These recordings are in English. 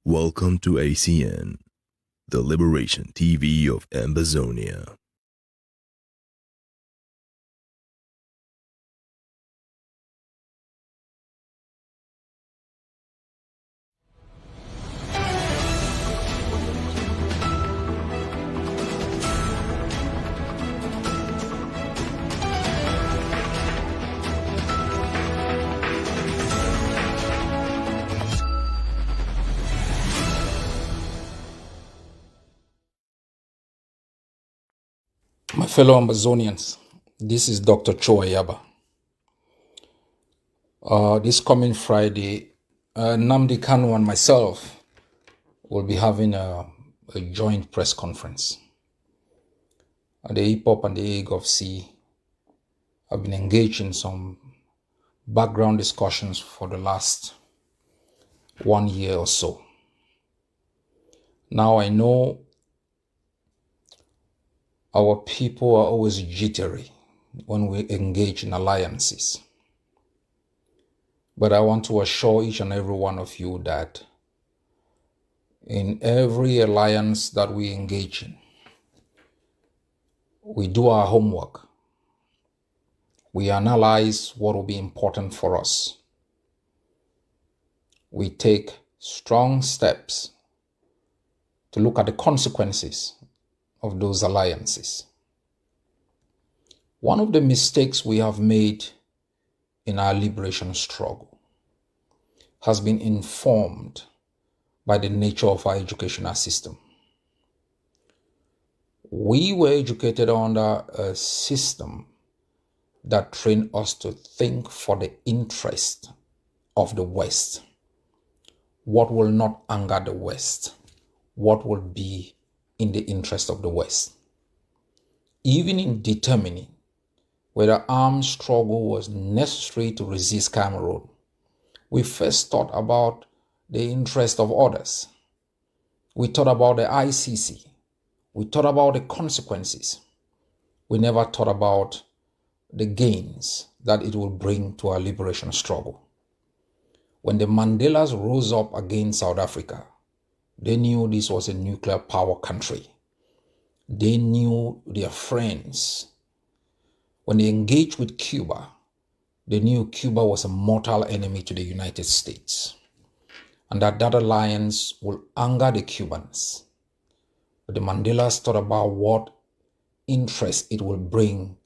Welcome to ACN, the Liberation TV of AMBAZONIA. My fellow Ambazonians, this is Dr. CHO AYABA. This coming Friday, Nnamdi Kanu and myself will be having a joint press conference. The Hip Hop and the AGOVC have been engaged in some background discussions for the last 1 year or so. Now I know our people are always jittery when we engage in alliances. But I want to assure each and every one of you that in every alliance that we engage in, we do our homework. We analyze what will be important for us. We take strong steps to look at the consequences of those alliances. One of the mistakes we have made in our liberation struggle has been informed by the nature of our educational system. We were educated under a system that trained us to think for the interest of the West. What will not anger the West? What will be in the interest of the West? Even in determining whether armed struggle was necessary to resist Cameroon, we first thought about the interest of others. We thought about the ICC. We thought about the consequences. We never thought about the gains that it will bring to our liberation struggle. When the Mandelas rose up against South Africa, they knew this was a nuclear power country. They knew their friends. When they engaged with Cuba, they knew Cuba was a mortal enemy to the United States, and that alliance will anger the Cubans. But the Mandelas thought about what interest it will bring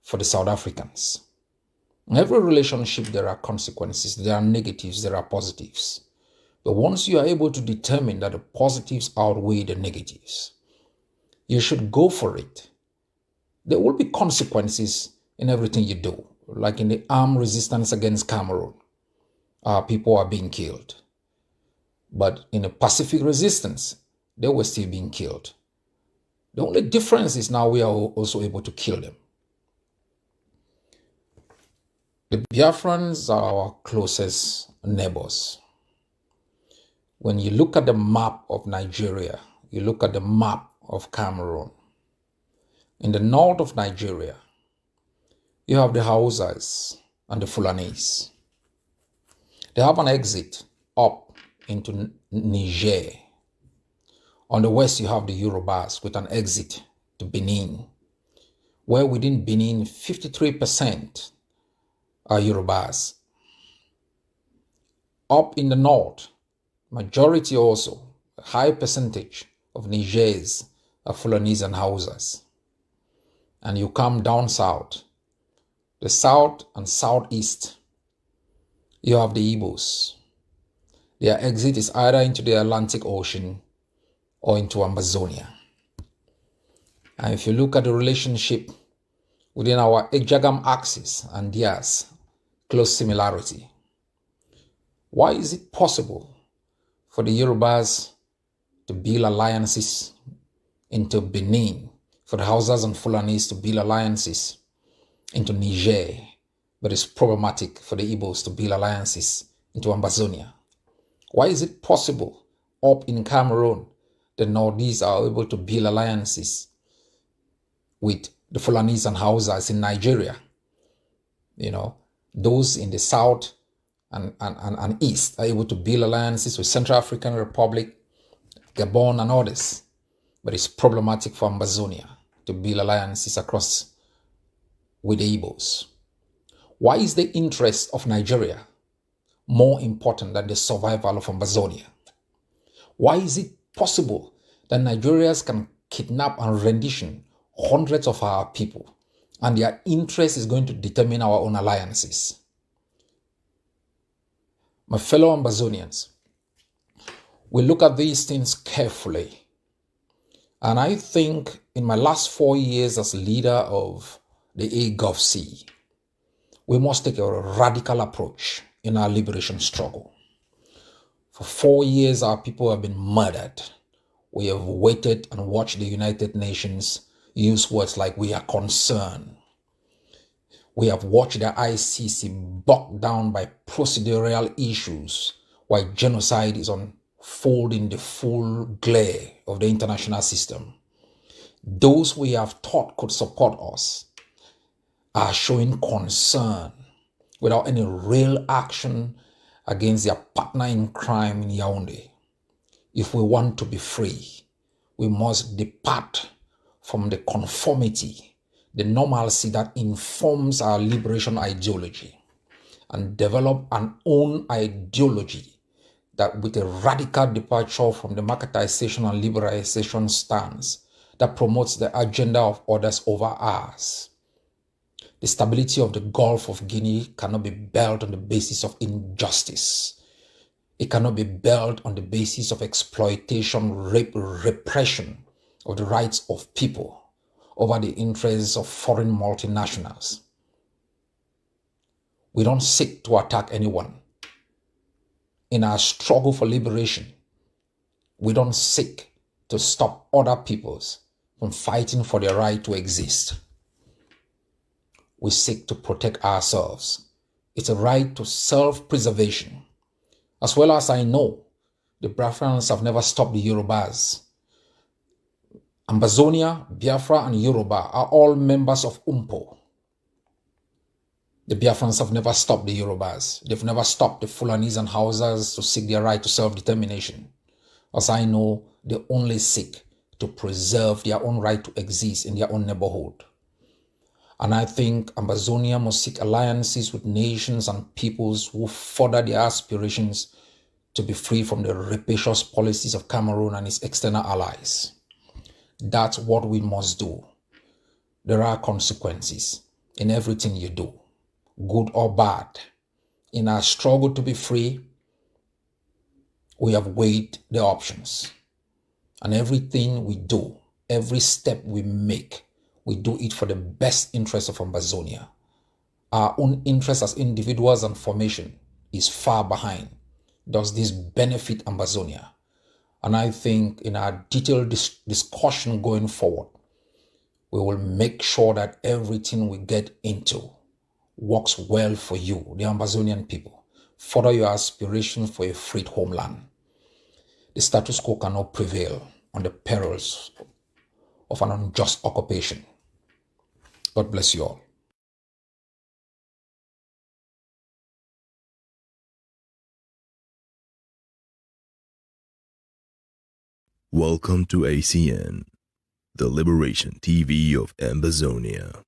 for the South Africans. In every relationship, there are consequences, there are negatives, there are positives. But once you are able to determine that the positives outweigh the negatives, you should go for it. There will be consequences in everything you do. Like in the armed resistance against Cameroon, people are being killed. But in the Pacific resistance, they were still being killed. The only difference is now we are also able to kill them. The Biafrans are our closest neighbors. When you look at the map of Nigeria, you look at the map of Cameroon. In the north of Nigeria, you have the Hausas and the Fulanis. They have an exit up into Niger. On the west, you have the Yorubas with an exit to Benin, where within Benin, 53% are Yorubas. Up in the north, majority also, a high percentage of Nigers are Fulanis and Hausas. And you come down south, the south and southeast, you have the Igbos. Their exit is either into the Atlantic Ocean or into Ambazonia. And if you look at the relationship within our Ejagam axis and theirs, close similarity, why is it possible for the Yorubas to build alliances into Benin, for the Hausas and Fulanis to build alliances into Niger, but it's problematic for the Igbos to build alliances into Ambazonia? Why is it possible up in Cameroon, the Northeast are able to build alliances with the Fulanis and Hausas in Nigeria? You know, those in the south and East are able to build alliances with Central African Republic, Gabon, and others. But it's problematic for Ambazonia to build alliances across with the Igbos. Why is the interest of Nigeria more important than the survival of Ambazonia? Why is it possible that Nigerians can kidnap and rendition hundreds of our people, and their interest is going to determine our own alliances? My fellow Ambazonians, we look at these things carefully. And I think in my last 4 years as leader of the AGovC, we must take a radical approach in our liberation struggle. For 4 years, our people have been murdered. We have waited and watched the United Nations use words like "we are concerned." We have watched the ICC bogged down by procedural issues while genocide is unfolding in the full glare of the international system. Those we have thought could support us are showing concern without any real action against their partner in crime in Yaoundé. If we want to be free, we must depart from the conformity, the normalcy that informs our liberation ideology, and develop an own ideology that, with a radical departure from the marketization and liberalization stance that promotes the agenda of others over ours. The stability of the Gulf of Guinea cannot be built on the basis of injustice. It cannot be built on the basis of exploitation, rape, repression of the rights of people over the interests of foreign multinationals. We don't seek to attack anyone. In our struggle for liberation, we don't seek to stop other peoples from fighting for their right to exist. We seek to protect ourselves. It's a right to self-preservation. As well as I know, the Biafrans have never stopped the Yorubas. Ambazonia, Biafra, and Yoruba are all members of UMPO. The Biafrans have never stopped the Yorubas. They've never stopped the Fulanis and Hausas to seek their right to self-determination. As I know, they only seek to preserve their own right to exist in their own neighborhood. And I think Ambazonia must seek alliances with nations and peoples who further their aspirations to be free from the rapacious policies of Cameroon and its external allies. That's what we must do. There are consequences in everything you do, good or bad. In our struggle to be free, we have weighed the options. And everything we do, every step we make, we do it for the best interest of Ambazonia. Our own interest as individuals and formation is far behind. Does this benefit Ambazonia? And I think in our detailed discussion going forward, we will make sure that everything we get into works well for you, the Ambazonian people. Further your aspirations for a freed homeland. The status quo cannot prevail on the perils of an unjust occupation. God bless you all. Welcome to ACN, the Liberation TV of Ambazonia.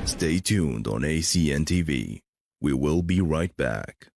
Stay tuned on ACN TV. We will be right back.